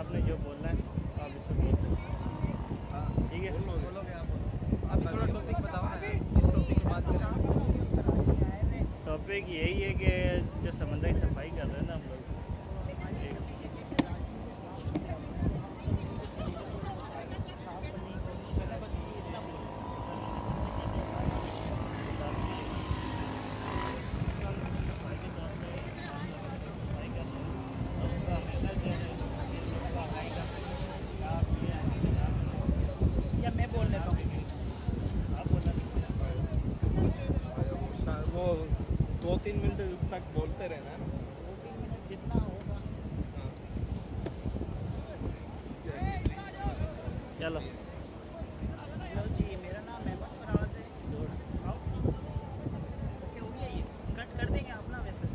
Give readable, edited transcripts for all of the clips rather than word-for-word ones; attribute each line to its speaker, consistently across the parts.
Speaker 1: आपने जो बोलना है आप इसको बोल सकते हैं। ठीक है,
Speaker 2: बोलोगे आप। अभी थोड़ा टॉपिक बताओ ना, किस टॉपिक की बात करें?
Speaker 1: टॉपिक यही है कि जो समंदर की सफाई कर रहे हैं ना हम लोग,
Speaker 2: या मैं बोल लेता हूँ।
Speaker 3: वो 2-3 मिनट तक बोलते रहना है ना।
Speaker 2: कितना होगा?
Speaker 1: चलो
Speaker 2: हेलो जी, मेरा नाम अहमद फराज है। ओके हो गया, ये कट कर देंगे आप ना वैसे।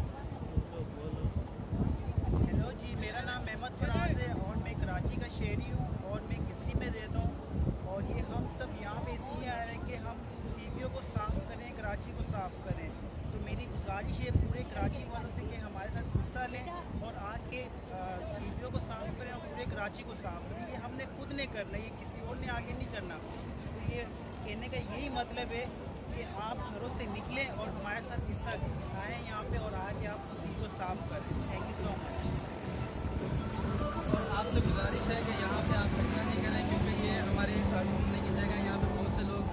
Speaker 2: हेलो जी, मेरा नाम अहमद फराज है और मैं कराची का शहरी हूँ और मैं किसरी में रहता हूँ। और ये हम सब यहाँ पे इसलिए आए हैं कि हम सीवियों को साफ़ करें, कराची को साफ़ करें। तो मेरी गुजारिश है पूरे कराची वालों से कि हमारे साथ हिस्सा लें और आके सीवियों को साफ़ करें और पूरे कराची को साफ़ करें। ये हमने खुद ने करना है, ये किसी और ने आगे नहीं करना। तो ये कहने का यही मतलब है कि आप घरों से निकलें और हमारे साथ हिस्सा आएँ यहाँ पे और आके आप उसी को साफ़ करें। Thank you so much. और आपसे गुजारिश है कि यहाँ पे आप कचरा नहीं करें, क्योंकि ये हमारे घूमने की जगह है। यहाँ पे बहुत से लोग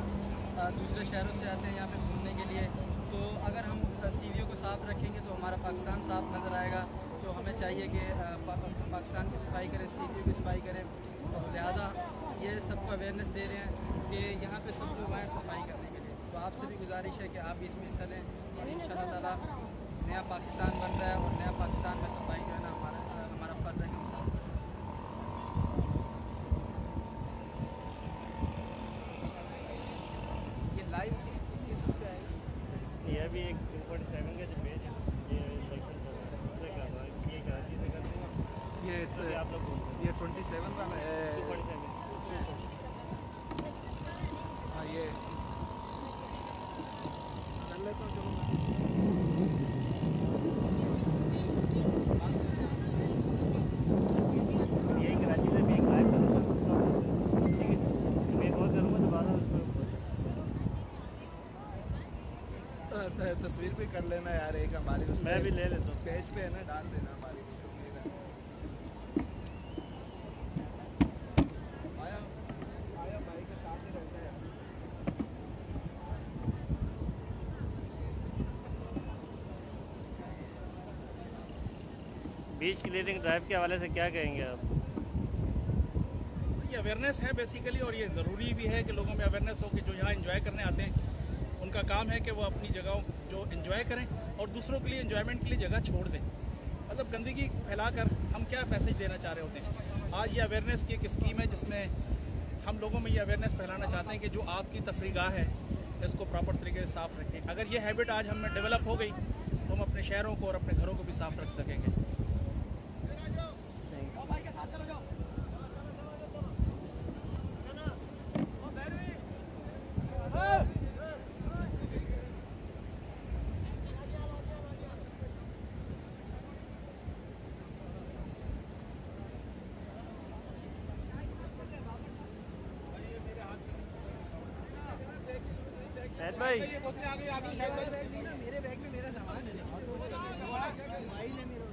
Speaker 2: दूसरे शहरों से आते हैं यहाँ पे घूमने के लिए। तो अगर हम सीवियों को साफ़ रखेंगे तो हमारा पाकिस्तान साफ़ नज़र आएगा। तो हमें चाहिए कि पाकिस्तान की सफाई करें, सीवियों की सफाई करें। और लिहाजा ये सबको अवेयरनेस दे रहे हैं कि यहाँ पे सब लोग आएँ सफाई करने के लिए। तो आपसे भी गुजारिश है कि आप भी इसमें हिस्सा लें और इंशाअल्लाह ताला नया पाकिस्तान बन रहा है और नया पाकिस्तान में सफाई जो है ना हमारा फ़र्ज़ है कि हम साफ करें। ये लाइव किस उस पर आएगा?
Speaker 1: ये भी एक 2.7 का जो पेज है, ये इलेक्शन दूसरे कर रहा है, ये कराची से करते हैं।
Speaker 3: ये
Speaker 1: आप लोग बोल
Speaker 3: ये 27 वाला है।
Speaker 1: 2.7
Speaker 3: हाँ ये कर लेता हूँ, चलो
Speaker 1: ये कराची से भी एक लाइव करूँगा। ठीक है, मैं बहुत करूँगा दोबारा उसको।
Speaker 3: तस्वीर भी कर लेना यार, एक हमारी उस
Speaker 1: मैं भी ले लेता हूँ।
Speaker 3: पेज पे है ना, डाल देना हमारी भी तस्वीर है। आया भाई के साथ ही रहता है।
Speaker 1: बीच क्लियरिंग ड्राइव के हवाले से क्या कहेंगे आप?
Speaker 4: ये अवेयरनेस है बेसिकली, और ये ज़रूरी भी है कि लोगों में अवेयरनेस हो कि जो यहाँ एंजॉय करने आते हैं उनका काम है कि वो अपनी जगहों जो एंजॉय करें और दूसरों के लिए एंजॉयमेंट के लिए जगह छोड़ दें। मतलब गंदगी फैलाकर हम क्या मैसेज देना चाह रहे होते हैं। आज ये अवेयरनेस की एक स्कीम है जिसमें हम लोगों में ये अवेयरनेस फैलाना चाहते हैं कि जो आपकी तफरीगाह है इसको प्रॉपर तरीके से साफ़ रखें। अगर ये हैबिट आज हमें डेवलप हो गई तो हम अपने शहरों को और अपने घरों को भी साफ़ रख सकेंगे।
Speaker 1: भाई
Speaker 2: मेरे बैग में मेरा सामान है, मोबाइल है मेरा।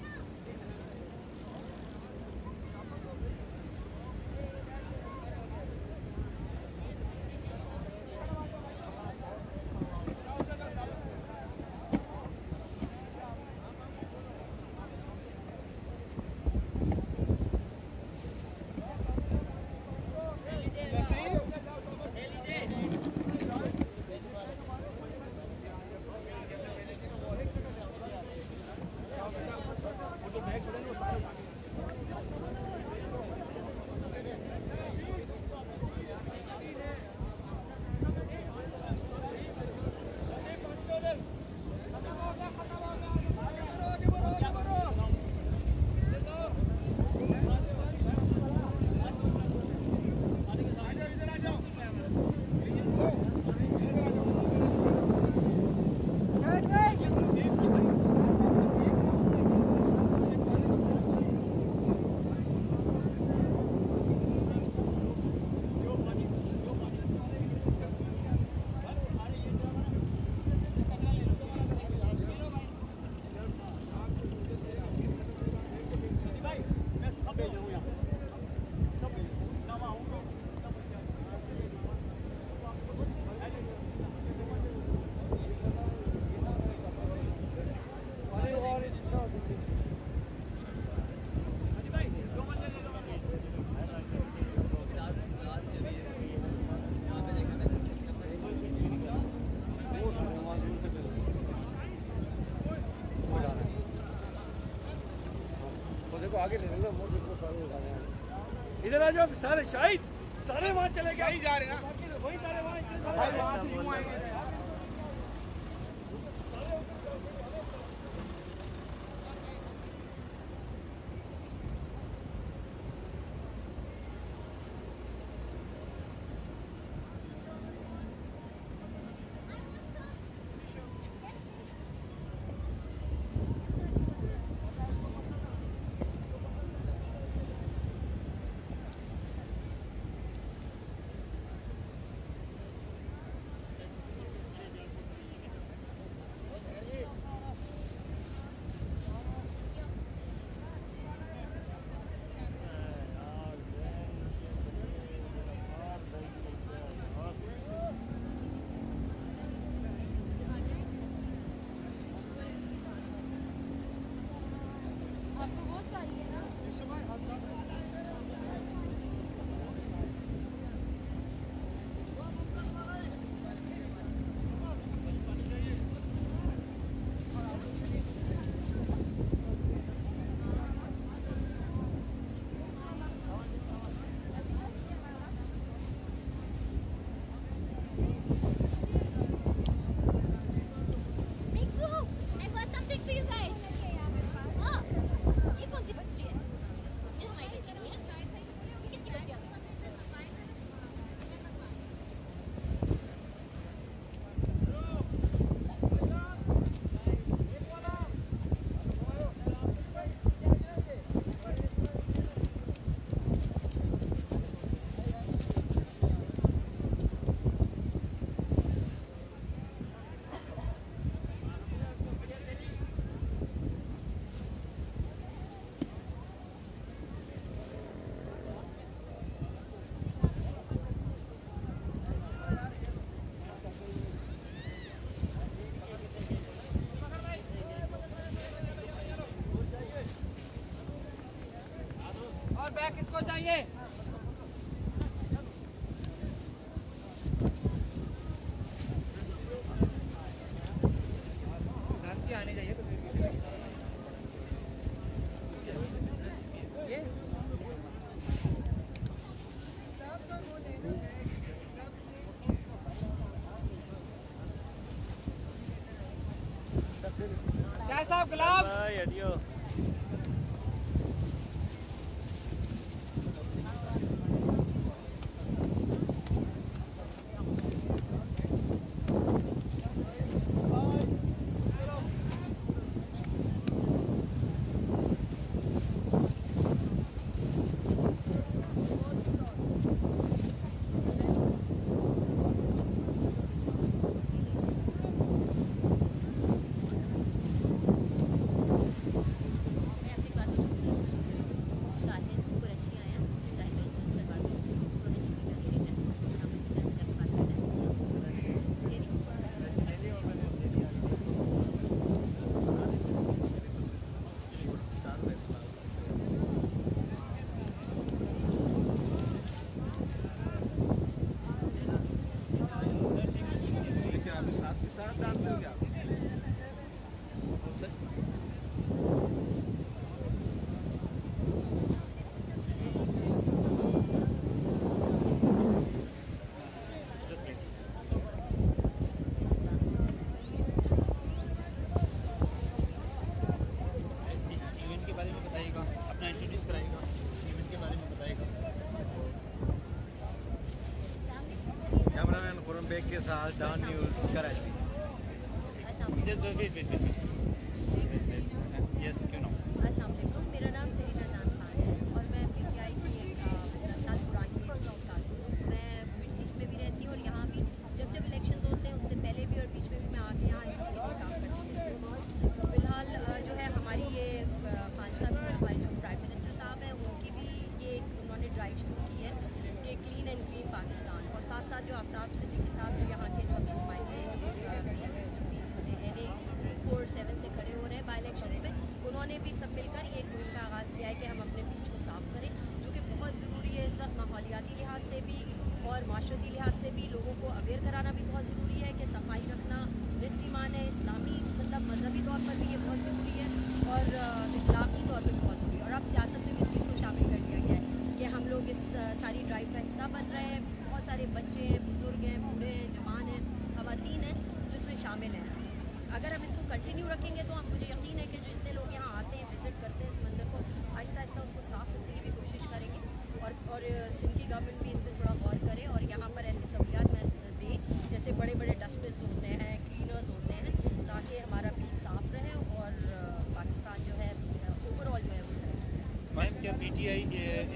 Speaker 1: देखो आगे ले लो, वो देखो सारे उठा रहे हैं। इधर आ जाओ सारे, शाहिद सारे वहाँ चले गए,
Speaker 3: जा रहे हैं ना
Speaker 1: वही सारे वहाँ इतने सारे
Speaker 3: भाई, वहाँ से यूँ आएंगे।
Speaker 2: किसको चाहिए? आने चाहिए तो कैसा ग्लव्स?
Speaker 3: के साथ डान न्यूज़ कराची।
Speaker 5: यस क्यों ना। अस्सलाम वालेकुम, मेरा नाम सरीना जान खान है और मैं पीटीआई की एक 10 साल पुरानी उस्ताद हूँ। मैं मिडल ईस्ट में भी रहती हूँ और यहाँ भी जब जब इलेक्शन होते हैं उससे पहले भी और बीच में भी मैं आके यहाँ काम करती हूँ। फ़िलहाल जो है हमारी ये खान साहब हमारे जो प्राइम मिनिस्टर साहब हैं उनकी भी ये उन्होंने ड्राइव शुरू की है कि क्लीन एंड ग्रीन पाकिस्तान, और साथ साथ जो आफ्ताब सिद्दीकी साहब जो यहाँ के जो अभी नुमाइंदे NA 4-7 से खड़े हो रहे हैं बाई इलेक्शन में, उन्होंने भी सब मिलकर ये मुहिम का आगाज़ किया है कि हम अपने बीच को साफ़ करें, जो कि बहुत ज़रूरी है इस वक्त माहौलियाती लिहाज से भी और माशरती लिहाज से भी। लोगों को अवेयर कराना भी बहुत ज़रूरी है कि सफाई रखना रिस्क ईमान है, इस्लामी मतलब मजहबी तौर पर भी ये बहुत ज़रूरी है और इखलाकी तौर पर भी बहुत ज़रूरी है। और अब डस्टबिन होते हैं, क्लीनर्स होते हैं, ताकि हमारा बीच साफ रहे और पाकिस्तान जो है ओवरऑल जो है वो
Speaker 6: मैम क्या पीटीआई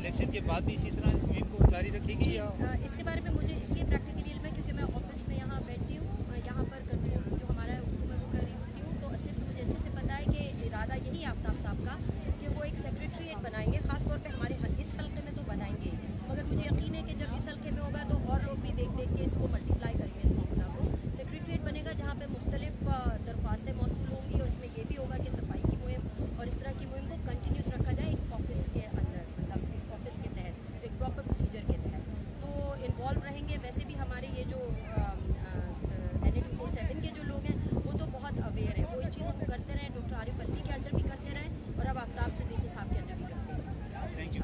Speaker 6: इलेक्शन के बाद भी इसी तरह इस मुहिम को जारी रखेगी या
Speaker 5: इसके बारे में मुझे इसलिए प्रैक्टिकली इल्म है क्योंकि मैं ऑफिस में यहाँ बैठती हूँ, यहाँ पर कंट्रोल जो हमारा है उसको मैं वो कर रही होती हूँ, तो असिस्ट मुझे अच्छे से पता है कि इरादा यही है आफ्ताब साहब का कि वो एक सेक्रेटरीट बनाएंगे, ख़ासतौर पे हमारे इस हल्के में तो बनाएंगे, मगर मुझे यकीन है कि जब इस हल्के में होगा तो और लोग भी देख देख के इसको मल्टीप्लाई करेंगे, इस फॉर्मूला को। सेक्रेटरीट बनेगा जहाँ पे मुख्तलिफ दरख्वास्तें मौसूल होंगी और इसमें ये भी होगा कि सफाई की मुहिम और इस तरह की मुहिम को कंटिन्यूस रखा जाए एक ऑफिस के अंदर, मतलब एक ऑफिस के तहत, एक प्रॉपर प्रोसीजर के तहत, तो इन्वॉल्व रहेंगे। वैसे भी हमारे ये जो NA-247 के जो लोग हैं वो तो बहुत अवेयर हैं, वो इन चीज़ों को करते रहें, डॉक्टर आरिफ अल्वी के अंडर भी करते रहें और अब आफ्ताब सिद्दीकी साहब के अंडर भी करते रहें।
Speaker 6: Thank you.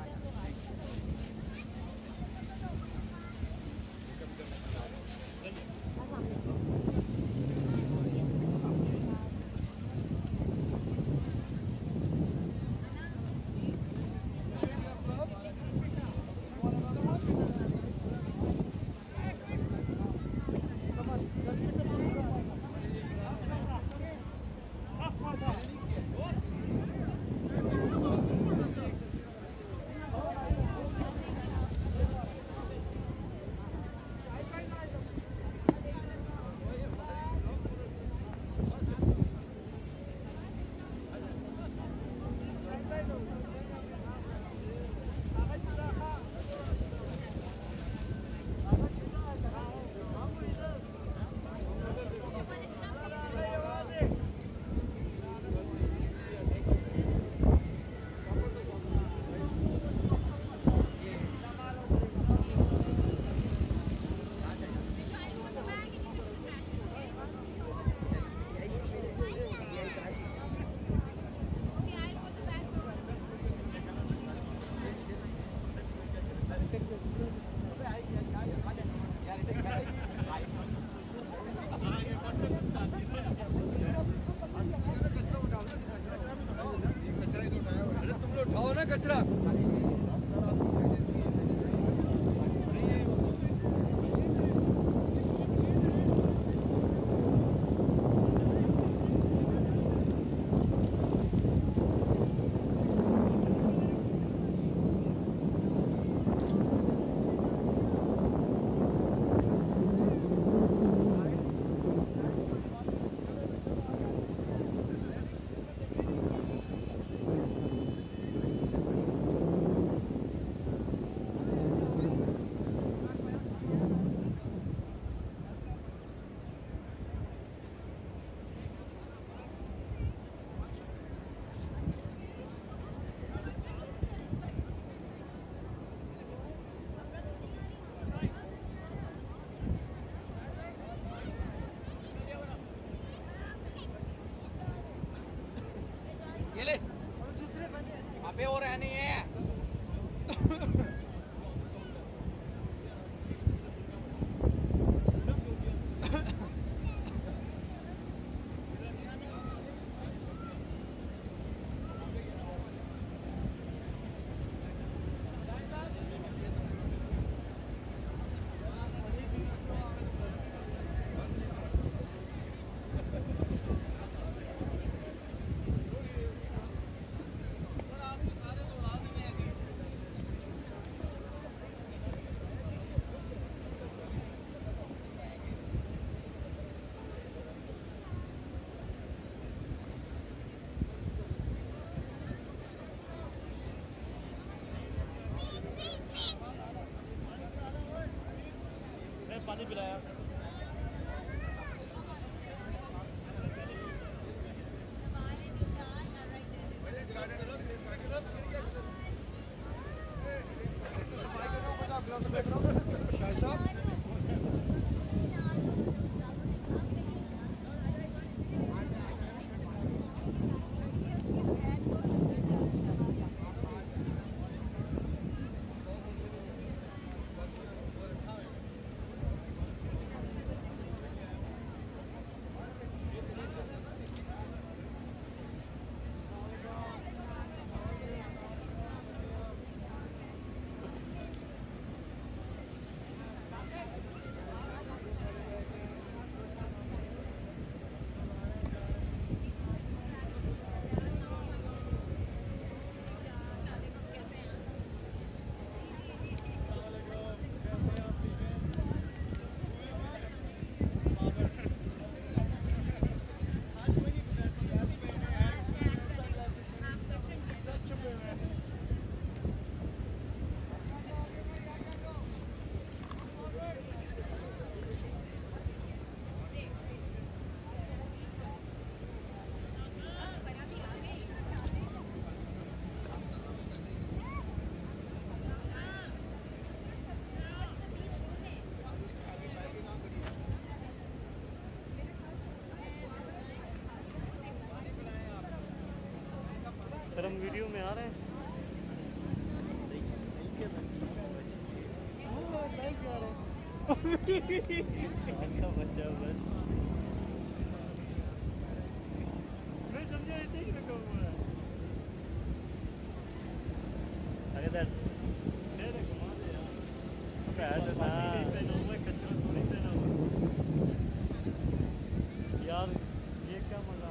Speaker 3: अबे और रहनी है
Speaker 1: हम वीडियो में आ रहे हैं। का बच्चा बस मैं समझा ऐसे ही रखा हुआ है। अगर मेरे घुमा दे यार पैसे ना पहना हुआ है, कचरा थोड़ी पहना हुआ यार, ये क्या मजा।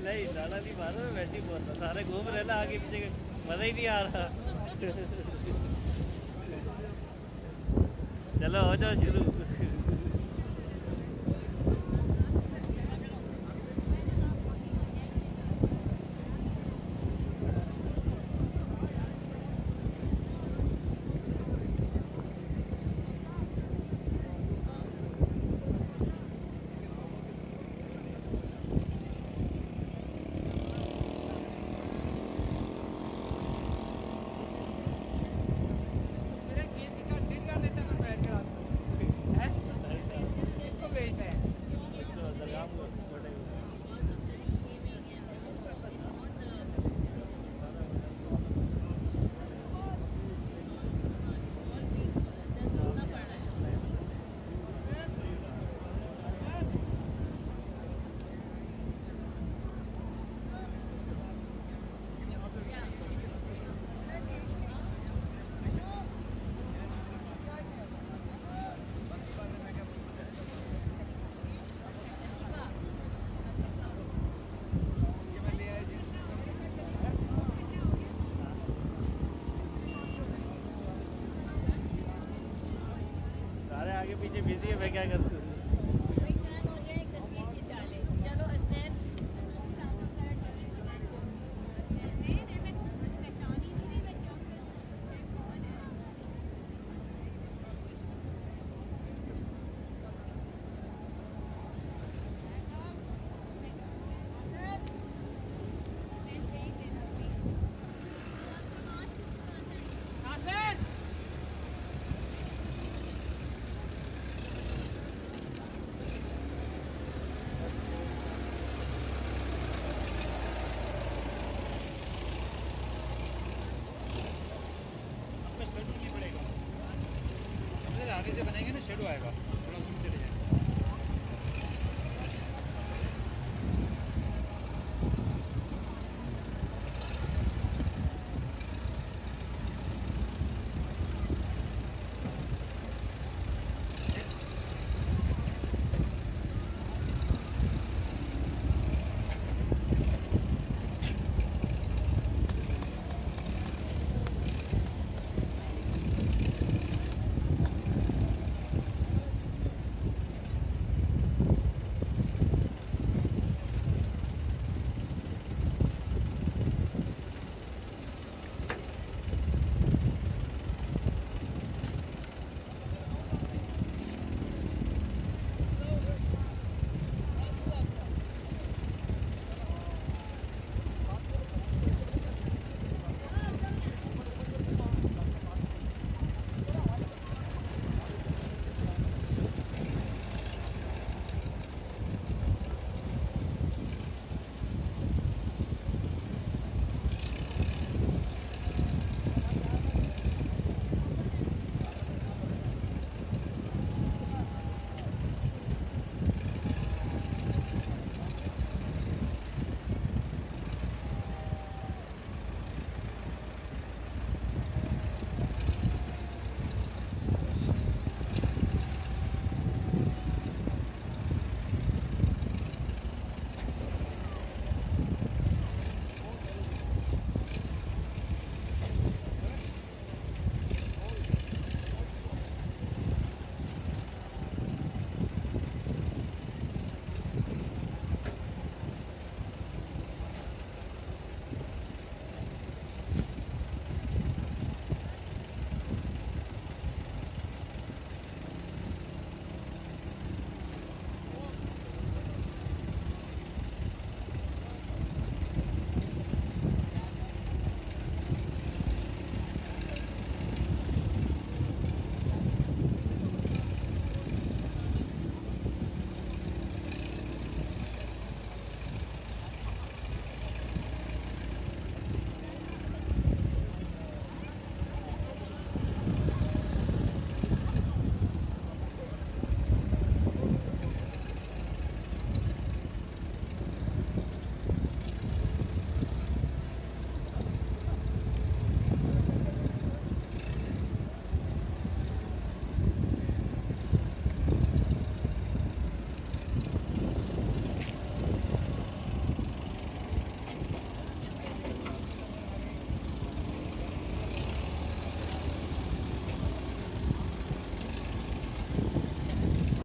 Speaker 1: नहीं डाला नहीं मारा, मैं वैसे ही बोल रहा, सारे घूम रहे ना आगे पीछे, मजा ही नहीं आ रहा। चलो हो जाओ शुरू। सारे आगे पीछे बिजी है, मैं क्या करूँ।
Speaker 6: आगे से बनेंगे ना शेडो आएगा थोड़ा।